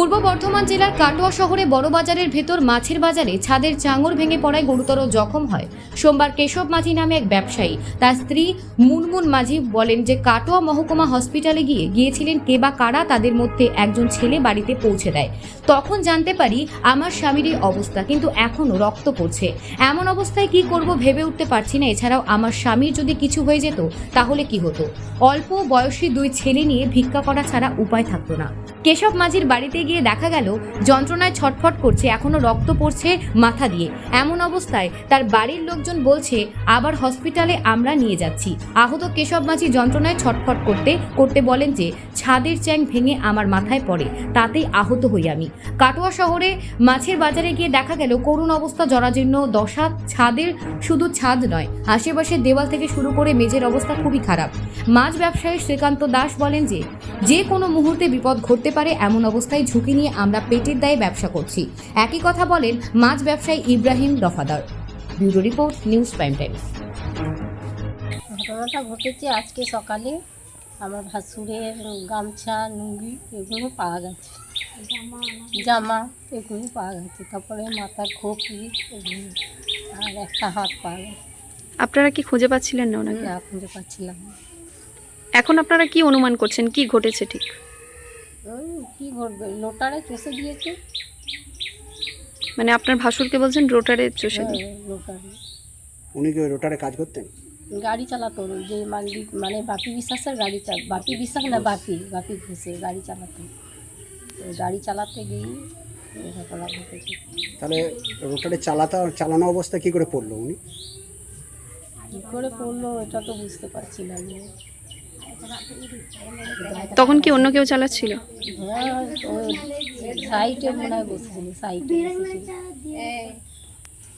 পূর্ব বর্ধমান জেলার কাটোয়া শহরে বড় বাজারের ভেতর মাছের বাজারে ছাদের চাঙড় ভেঙে পড়ায় গুরুতর জখম হয় সোমবার কেশব মাঝি নামে এক ব্যবসায়ী। তার স্ত্রী মুনমুন মাঝি বলেন যে কাটোয়া মহকুমা হসপিটালে গিয়েছিলেন কে বা কারা তাদের মধ্যে একজন ছেলে বাড়িতে পৌঁছে দেয়। তখন জানতে পারি আমার স্বামীর এই অবস্থা, কিন্তু এখনো রক্ত পড়ছে। এমন অবস্থায় কি করব ভেবে উঠতে পারছি না। এছাড়াও আমার স্বামীর যদি কিছু হয়ে যেত তাহলে কি হতো। অল্প বয়সী দুই ছেলে নিয়ে ভিক্ষা করা ছাড়া উপায় থাকতো না। কেশব মাঝির বাড়িতে গিয়ে দেখা গেল যন্ত্রণায় ছটফট করছে, এখনো রক্ত পড়ছে মাথা দিয়ে। এমন অবস্থায় তার বাড়ির লোকজন বলছে আবার হসপিটালে আমরা নিয়ে যাচ্ছি। আহত কেশব মাঝি যন্ত্রণায় ছটফট করতে করতে বলেন যে ছাদের চ্যাং ভেঙে আমার মাথায় পড়ে, তাতেই আহত হই আমি। কাটোয়া শহরে মাছের বাজারে গিয়ে দেখা গেল করুণ অবস্থা, জরাজীর্ণ দশা। ছাদের শুধু ছাদ নয়, আশেপাশের দেওয়াল থেকে শুরু করে মেঝের অবস্থা খুবই খারাপ। মাছ ব্যবসায়ী শ্রীকান্ত দাস বলেন যে কোনো মুহূর্তে বিপদ ঘটতে পারে, এমন অবস্থায় ঝুঁকি নিয়ে আমরা পেটের দায়ে ব্যবসা করছি। একই কথা বলেন মাছ ব্যবসায়ী Ibrahim Dafadar. Bureau report, news prime times. ঘটনাটা ঘটেছে আজকে সকালে। আমার ভাসুরের গামছা, লুঙ্গি এগুলো পাওয়া গেছে, জামা এগুলো পাওয়া গেছে। তারপরে মাথার খোপি এগুলো, আর একটা হাত পাওয়া গেছে। আপনারা কি খুঁজে পাচ্ছিলেন না ওনাকে? না, খুঁজে পাচ্ছিলাম না। এখন আপনারা কি অনুমান করছেন কি ঘটেছে ঠিক? ওই কী ঘটবে, লোটারে চষে দিয়েছে। মানে আপনার ভাসুরকে বলছেন রোটারে চষে দিন? লোটারে। উনি কি ওই রোটারে কাজ করতেন? গাড়ি চালাতো, যে মালিক মানে বাপি বিশ্বাসের গাড়ি বাপি বিশ্বাস না, বাপি ঘুষের গাড়ি চালাতো। গাড়ি চালাতে গিয়ে ঘটনা ঘটেছে। তাহলে রোটারে চালানো অবস্থা কি করে পড়লো উনি? কী করে পড়লো এটা তো বুঝতে পারছিলাম না। তখন কি অন্য কেউ চালাচ্ছিল? হ্যাঁ, ওই সাইটে মনে হয় বসেছিল, সাইটে বসেছিল।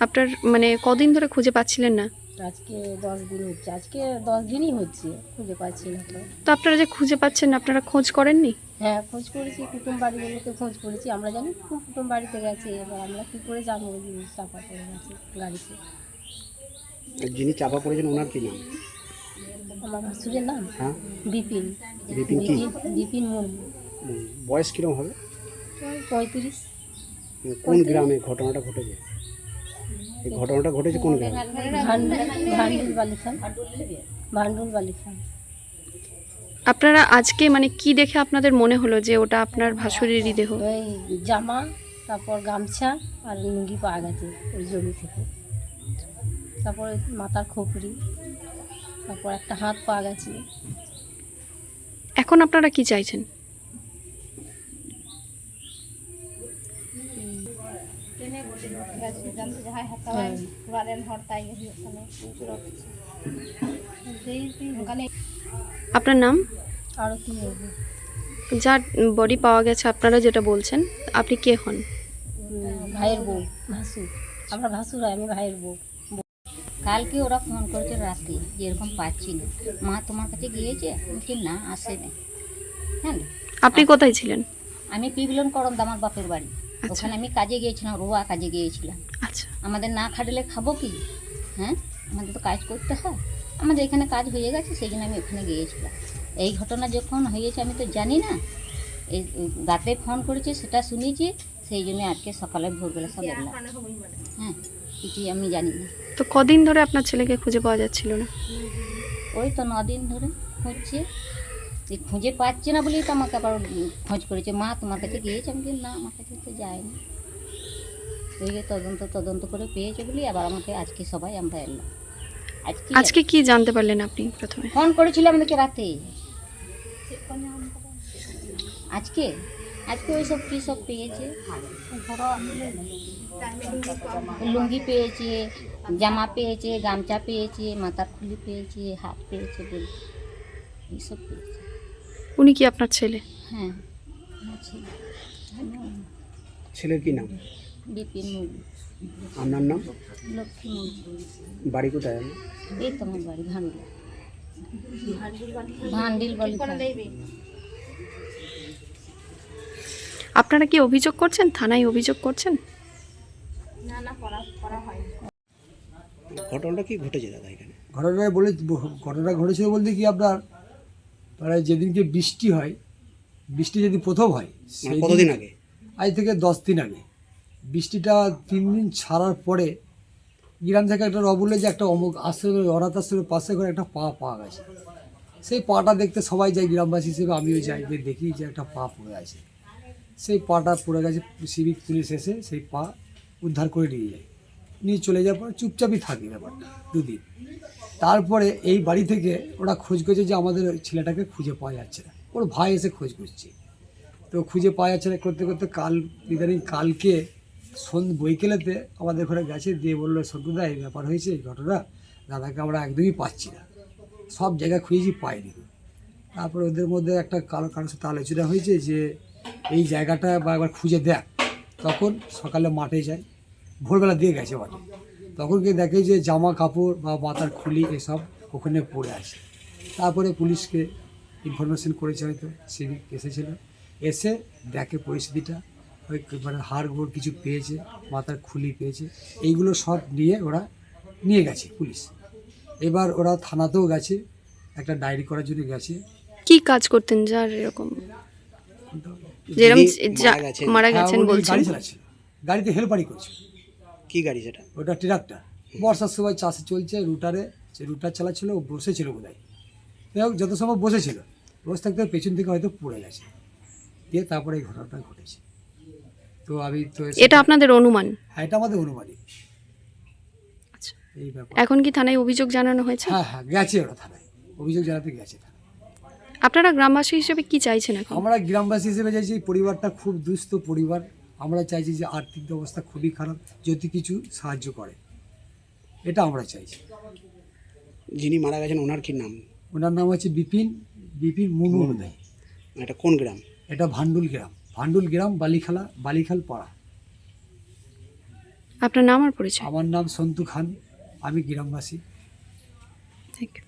আপনার মানে কদিন ধরে খুঁজে পাচ্ছিলেন না? আজকে 10 দিন হচ্ছে, আজকে 10 দিনই হচ্ছে খুঁজে পাচ্ছি না তো। তো আপনারা যে খুঁজে পাচ্ছেন না, আপনারা খোঁজ করেননি? হ্যাঁ, খোঁজ করেছি, কুটুম বাড়িগুলোতে খোঁজ করেছি। আমরা জানি কুটুম বাড়িতে গেছে, এবার আমরা কী করে জানবো জিনিস চাপা পড়ে গেছে গাড়িতে। যিনি চাপা পড়েছেন ওনার কি নাম? আমার ভাসুরের নাম হ্যাঁ, বিপিন। বিপিন কি? বিপিন মুর্মু। বয়স কিরম হবে? 35। কোন গ্রামে ঘটনাটা ঘটেছে? এই ঘটনাটা ঘটেছে কোন গ্রামে? ভান্ডুল বালিখান। ভান্ডুল বালিখান। আপনারা আজকে মানে কি দেখে আপনাদের মনে হলো যে ওটা আপনার ভাসুরেরই দেহ? ওই জামা, তারপর গামছা আর লুঙ্গি পাওয়া গেছে ওই জমি থেকে। তারপর মাথার খোপড়ি, তারপর একটা হাত পাওয়া গেছে। এখন আপনারা কি চাইছেন? আপনার নাম? আরতি নেব। যার বডি পাওয়া গেছে আপনারা যেটা বলছেন, আপনি কে হন? ভাইয়ের বউ, ভাসুর। আমরা ভাসুর হয়, আমি ভাইয়ের বউ। কালকে ওরা ফোন করেছে রাতে যে এরকম পাচ্ছি না, মা তোমার কাছে গিয়েছে? বলছি না, আসেনি। হ্যাঁ, আপনি কোথায় ছিলেন? আমি পিবিলন করম আমার বাপের বাড়ি, ওখানে আমি কাজে গিয়েছিলাম, রোয়া কাজে গিয়েছিলাম। আচ্ছা, আমাদের না খাটলে খাবো কি? হ্যাঁ, আমাদের তো কাজ করতে হয়। আমাদের এখানে কাজ হয়ে গেছে, সেই জন্য আমি ওখানে গিয়েছিলাম। এই ঘটনা যখন হয়েছে আমি তো জানি না, এই রাতে ফোন করেছে সেটা শুনেছি, সেই জন্য আজকে সকালে ভোরবেলা সব এলাম। হ্যাঁ, কিছুই আমি জানি না। তো কদিন ধরে আপনার ছেলেকে খুঁজে পাওয়া যাচ্ছিল না? ওই তো 9 দিন ধরে খুঁজছে, এই খুঁজে পাচ্ছে না বলেই তো আমাকে আবার খোঁজ করেছে, মা তোমার কাছে গিয়েছে? আমি বলি না, আমার কাছে তো যায়নি। ওই যে তদন্ত করে পেয়েছে বলি আবার আমাকে আজকে সবাই আমরা এলাম। আজকে কি জানতে পারলেন আপনি প্রথমে? ফোন করেছিল আমাদেরকে রাতে। আজকে ওই সব কী সব পেয়েছে, লুঙ্গি পেয়েছে, জামা পেয়েছে, গামছা পেয়েছে, মাথার খুলি পেয়েছে, হাত পেয়েছে, বলে এইসব পেয়েছে। উনি কি আপনার ছেলে? হ্যাঁ, আছে। ছেলের কি নাম? বিপিন মুর্মু। আপনার নাম? লক্ষ্মী মুর্মু। বাড়ি কোথায়? এই তো আমার বাড়ি ভান্ডিল বালিখান। আপনারা কি অভিযোগ করছেন, থানায় অভিযোগ করছেন? ঘটনাটা কি ঘটেছে দাদা এখানে? ঘটনা ঘটেছিল বলতে কি আপনার মানে যেদিনকে বৃষ্টি হয়, বৃষ্টি যদি প্রথম হয় কতদিন আগে? আজ থেকে 10 দিন আগে বৃষ্টিটা 3 দিন ছাড়ার পরে গ্রাম থেকে একটা বললো যে একটা অমুক আশ্রমের অনাথ আশ্রমের পাশে করে একটা পা পাওয়া গেছে। সেই পাটা দেখতে সবাই যায়, গ্রামবাসী হিসেবে আমিও যাই, যে দেখি যে একটা পা পড়ে আছে। সেই পাটা পড়ে গেছে, সিভিক পুলিশ এসে সেই পা উদ্ধার করে নিয়ে যায়, নিয়ে চলে যাওয়ার পর চুপচাপই থাকে ব্যাপারটা 2 দিন। তারপরে এই বাড়ি থেকে ওরা খোঁজ করছে যে আমাদের ওই ছেলেটাকে খুঁজে পাওয়া যাচ্ছে না। ওর ভাই এসে খোঁজ করছে, তো খুঁজে পাওয়া যাচ্ছে না করতে করতে কালকে বৈকেলেতে আমাদের ঘরে গেছে, দিয়ে বললো সন্তুদা এই ব্যাপার হয়েছে, এই ঘটনা, দাদাকে আমরা একদমই পাচ্ছি না, সব জায়গায় খুঁজেছি পাইনি। তারপরে ওদের মধ্যে একটা কারোর সাথে আলোচনা হয়েছে যে এই জায়গাটা বা একবার খুঁজে দেখ। তখন সকালে মাঠে যায়, ভোরবেলা দিয়ে গেছে মাঠে, তখন গিয়ে দেখে যে জামা কাপড় বা মাথার খুলি এসব ওখানে পড়ে আছে। তারপরে পুলিশকে ইনফরমেশন করেছে, হয়তো সিভিক এসেছিলো, এসে দেখে পরিস্থিতিটা, ওই মানে হাড় গোড় কিছু পেয়েছে, মাথার খুলি পেয়েছে, এইগুলো সব নিয়ে ওরা নিয়ে গেছে পুলিশ। এবার ওরা থানাতেও গেছে, একটা ডায়েরি করার জন্য গেছে। কি কাজ করতেন যার এরকম যেরকম মারা হ্যাঁ, গেছেন উনি বলছেন? গাড়ি চালাচ্ছিল, গাড়িতে হেল্পারি করছে। কি গাড়ি সেটা? ওটা ট্রাক্টর, বর্ষার সময় চাষে চলছে, রুটারে সে রুটার চালাচ্ছিল, ও বসেছিল বোধহয়, যত সময় বসেছিল, বসে থাকতে পেছন থেকে হয়তো পড়ে গেছে, দিয়ে তারপরে এই ঘটনাটা ঘটেছে। তো আমি তো এটা আপনাদের অনুমান? হ্যাঁ, এটা আমাদের অনুমানিক আচ্ছা, এই ব্যাপার। এখন কি থানায় অভিযোগ জানানো হয়েছে? হ্যাঁ হ্যাঁ, গেছে ওরা থানায়, অভিযোগ জানাতে গেছে থানায়। আপনারা গ্রামবাসী হিসেবে কি চাইছেন এখন? আমরা গ্রামবাসী হিসেবে চাইছি, এই পরিবারটা খুব দুস্থ পরিবার, আমরা চাইছি যে আর্থিক অবস্থা খুবই খারাপ, যদি কিছু সাহায্য করে, এটা আমরা চাইছি। যিনি মারা গেছেন ওনার কি নাম? ওনার নাম হচ্ছে বিপিন মুর্মু। এটা কোন গ্রাম? এটা ভান্ডুল গ্রাম বালিখাল পাড়া। আপনার নাম আর পরিচয়? আমার নাম সন্তু খান, আমি গ্রামবাসী। Thank you.